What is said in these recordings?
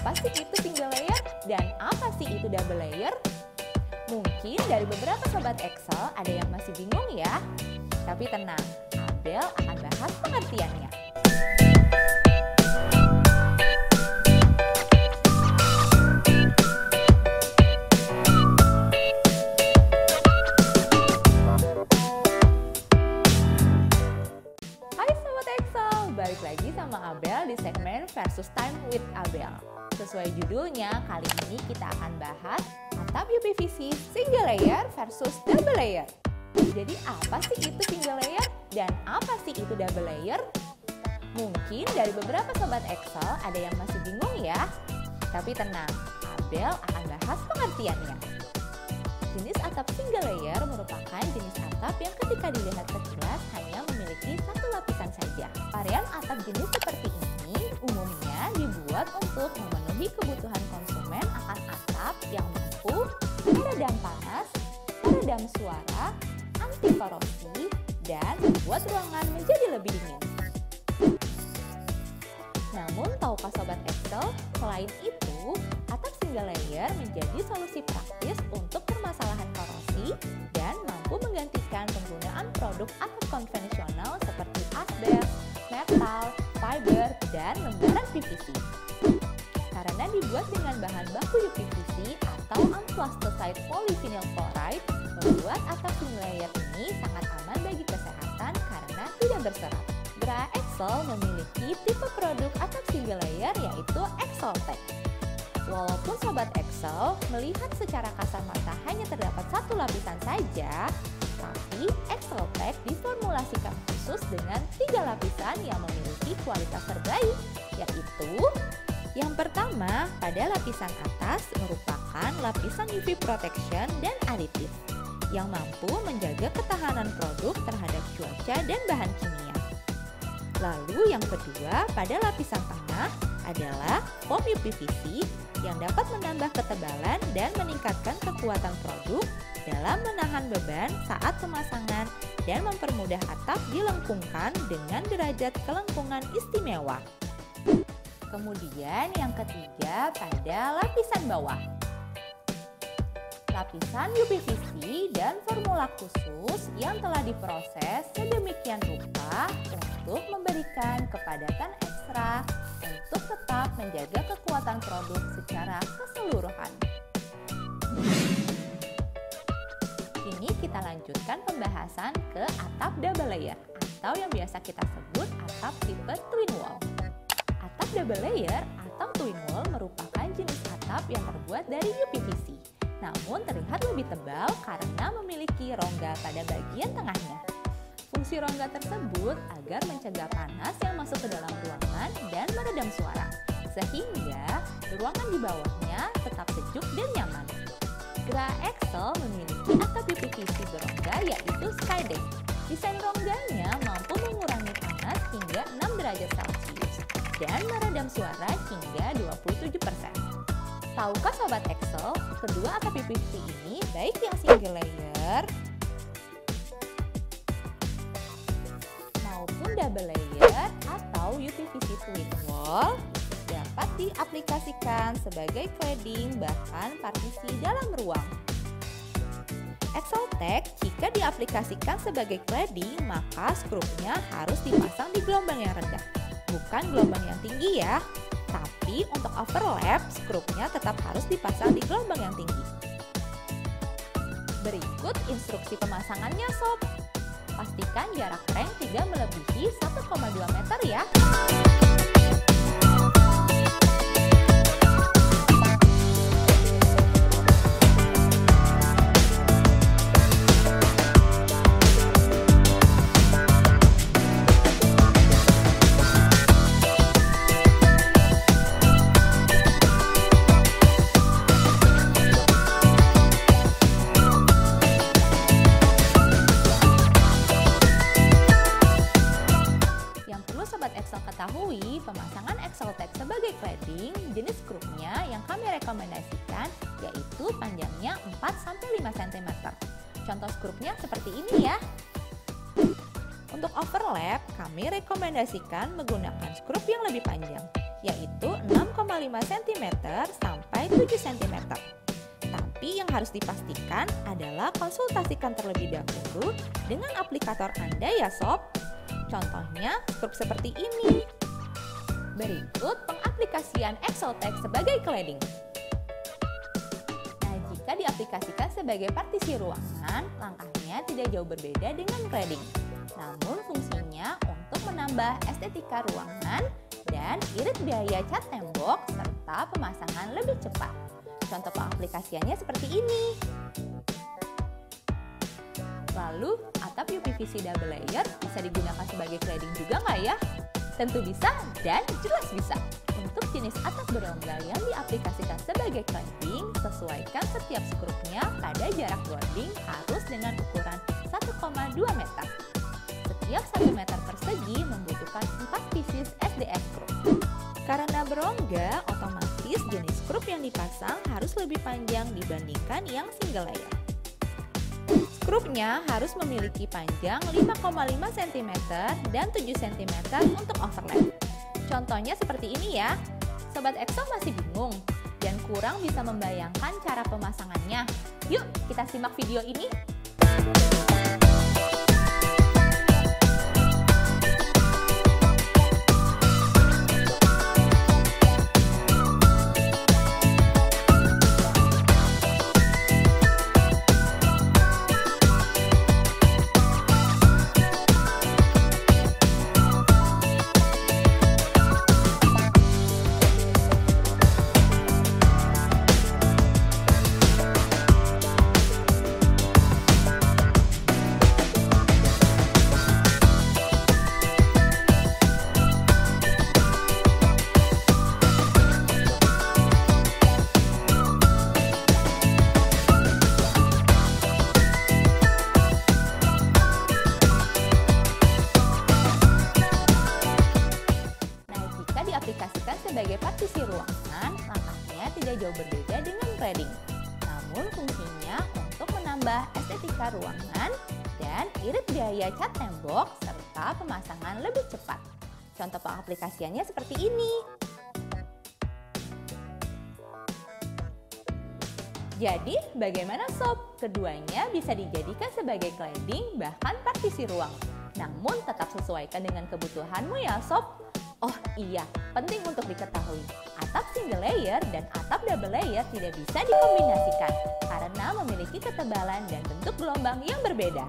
apa sih itu single layer dan apa sih itu double layer? Mungkin dari beberapa sobat Excel ada yang masih bingung ya. Tapi tenang, Abel akan bahas pengertiannya. Hai sobat Excel, balik lagi sama Abel di segmen Versus Time with Abel. Sesuai judulnya, kali ini kita akan bahas atap UPVC single layer versus double layer. Jadi apa sih itu single layer dan apa sih itu double layer? Mungkin dari beberapa sobat Excel ada yang masih bingung ya. Tapi tenang, Abel akan bahas pengertiannya. Jenis atap single layer merupakan jenis atap yang ketika dilihat sekilas hanya memiliki satu lapisan saja. Varian atap jenis seperti ini umumnya dibuat untuk memenuhi kebutuhan konsumen akan atap yang mampu meredam panas, meredam suara, anti korosi, dan membuat ruangan menjadi lebih dingin. Namun, tahukah sobat Excel, selain itu, atap single layer menjadi solusi praktis untuk permasalahan korosi dan mampu menggantikan penggunaan produk atap konvensional seperti asbes, metal, fiber, dan lembaran PVC. Karena dibuat dengan bahan baku UPVC atau unplasticized polyvinyl chloride, membuat atap single layer ini sangat aman bagi kesehatan karena tidak berserat. Gra Excel memiliki tipe produk atap single layer yaitu Exceltech. Walaupun sobat Excel melihat secara kasar mata hanya terdapat satu lapisan saja, tapi Exceltech diformulasikan khusus dengan 3 lapisan yang memiliki kualitas terbaik, yaitu yang pertama, pada lapisan atas merupakan lapisan UV protection dan aditif yang mampu menjaga ketahanan produk terhadap cuaca dan bahan kimia. Lalu yang kedua, pada lapisan tengah adalah foam UPVC yang dapat menambah ketebalan dan meningkatkan kekuatan produk dalam menahan beban saat pemasangan dan mempermudah atap dilengkungkan dengan derajat kelengkungan istimewa. Kemudian yang ketiga pada lapisan bawah. Lapisan UPVC dan formula khusus yang telah diproses sedemikian rupa untuk memberikan kepadatan ekstra untuk tetap menjaga kekuatan produk secara keseluruhan. Kini kita lanjutkan pembahasan ke atap double layer atau yang biasa kita sebut atap tipe twin wall. Atap double layer atau twin wall merupakan jenis atap yang terbuat dari UPVC, namun terlihat lebih tebal karena memiliki rongga pada bagian tengahnya. Fungsi rongga tersebut agar mencegah panas yang masuk ke dalam ruangan dan meredam suara, sehingga ruangan di bawahnya tetap sejuk dan nyaman. Gra Excel memiliki atap UPVC berongga yaitu Skydeck. Desain rongganya mampu mengurangi panas hingga 6 derajat Celcius dan meredam suara hingga 27%. Tahukah sobat Excel, kedua atap UPVC ini baik yang single layer maupun double layer atau UPVC twin wall dapat diaplikasikan sebagai cladding bahkan partisi dalam ruang. Exceltech jika diaplikasikan sebagai cladding maka skrupnya harus dipasang di gelombang yang rendah, bukan gelombang yang tinggi ya. Tapi untuk overlap, skrupnya tetap harus dipasang di gelombang yang tinggi. Berikut instruksi pemasangannya sob. Pastikan jarak reng tidak melebihi 1,2 meter ya. Ketahui, pemasangan Exceltech sebagai cladding, jenis skrupnya yang kami rekomendasikan yaitu panjangnya 4-5 cm. Contoh skrupnya seperti ini ya. Untuk overlap, kami rekomendasikan menggunakan skrup yang lebih panjang, yaitu 6 6,5 cm sampai 7 cm. Tapi yang harus dipastikan adalah konsultasikan terlebih dahulu dengan aplikator Anda ya sob. Contohnya skrup seperti ini. Berikut pengaplikasian Exceltech sebagai cladding. Nah, jika diaplikasikan sebagai partisi ruangan, langkahnya tidak jauh berbeda dengan cladding. Namun fungsinya untuk menambah estetika ruangan dan irit biaya cat tembok serta pemasangan lebih cepat. Contoh pengaplikasiannya seperti ini. Lalu, atap UPVC double layer bisa digunakan sebagai cladding juga nggak ya? Tentu bisa dan jelas bisa. Untuk jenis atap berongga yang diaplikasikan sebagai cladding, sesuaikan setiap skrupnya pada jarak bonding harus dengan ukuran 1,2 meter. Setiap 1 meter persegi membutuhkan 4 pieces SDS skrup. Karena berongga, otomatis jenis skrup yang dipasang harus lebih panjang dibandingkan yang single layer. Skrupnya harus memiliki panjang 5,5 cm dan 7 cm untuk overlap. Contohnya seperti ini ya. Sobat Excel masih bingung dan kurang bisa membayangkan cara pemasangannya? Yuk kita simak video ini. Diaplikasikan sebagai partisi ruangan, langkahnya tidak jauh berbeda dengan cladding. Namun fungsinya untuk menambah estetika ruangan dan irit biaya cat tembok serta pemasangan lebih cepat. Contoh pengaplikasiannya seperti ini. Jadi bagaimana sob? Keduanya bisa dijadikan sebagai cladding bahkan partisi ruangan. Namun tetap sesuaikan dengan kebutuhanmu ya sob. Oh iya, penting untuk diketahui, atap single layer dan atap double layer tidak bisa dikombinasikan karena memiliki ketebalan dan bentuk gelombang yang berbeda.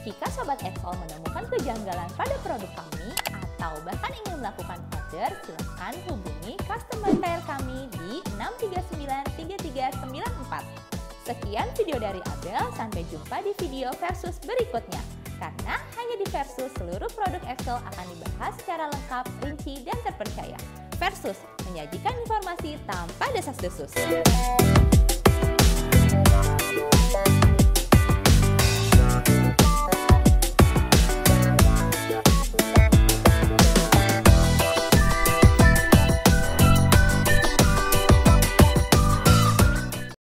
Jika Sobat Excel menemukan kejanggalan pada produk kami atau bahkan ingin melakukan order, silakan hubungi customer care kami di 6393394. Sekian video dari Abel, sampai jumpa di video versus berikutnya. Karena hanya di Versus seluruh produk Excel akan dibahas secara lengkap, rinci, dan terpercaya. Versus menyajikan informasi tanpa desas-desus.